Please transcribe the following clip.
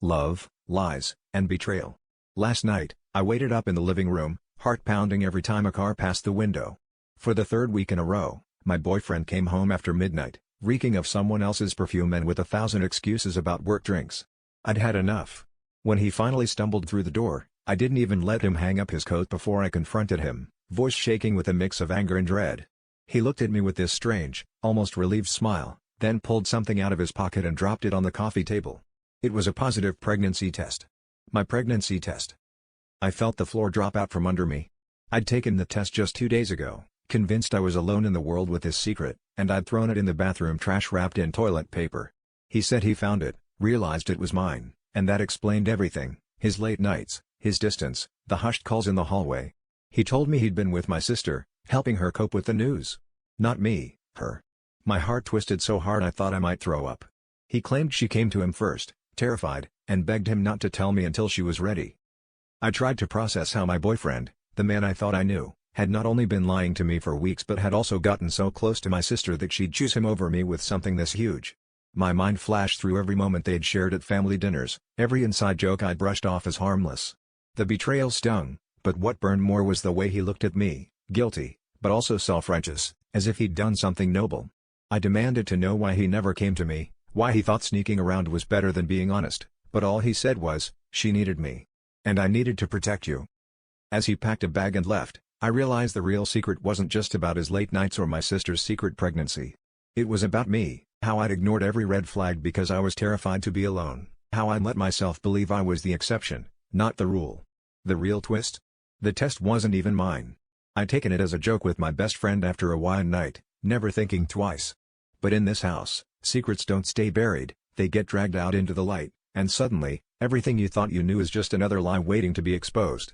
love, lies, and betrayal. Last night, I waited up in the living room, heart pounding every time a car passed the window. For the third week in a row, my boyfriend came home after midnight, reeking of someone else's perfume and with 1,000 excuses about work drinks. I'd had enough. When he finally stumbled through the door, I didn't even let him hang up his coat before I confronted him, voice shaking with a mix of anger and dread. He looked at me with this strange, almost relieved smile, then pulled something out of his pocket and dropped it on the coffee table. It was a positive pregnancy test. My pregnancy test. I felt the floor drop out from under me. I'd taken the test just 2 days ago, convinced I was alone in the world with this secret, and I'd thrown it in the bathroom trash wrapped in toilet paper. He said he found it, realized it was mine, and that explained everything: his late nights, his distance, the hushed calls in the hallway. He told me he'd been with my sister, helping her cope with the news. Not me, her. My heart twisted so hard I thought I might throw up. He claimed she came to him first, terrified, and begged him not to tell me until she was ready. I tried to process how my boyfriend, the man I thought I knew, had not only been lying to me for weeks but had also gotten so close to my sister that she'd choose him over me with something this huge. My mind flashed through every moment they'd shared at family dinners, every inside joke I'd brushed off as harmless. The betrayal stung, but what burned more was the way he looked at me, guilty, but also self-righteous, as if he'd done something noble. I demanded to know why he never came to me, why he thought sneaking around was better than being honest, but all he said was, "She needed me. And I needed to protect you." As he packed a bag and left, I realized the real secret wasn't just about his late nights or my sister's secret pregnancy. It was about me, how I'd ignored every red flag because I was terrified to be alone, how I'd let myself believe I was the exception, not the rule. The real twist? The test wasn't even mine. I'd taken it as a joke with my best friend after a wine night, never thinking twice. But in this house, secrets don't stay buried, they get dragged out into the light, and suddenly, everything you thought you knew is just another lie waiting to be exposed.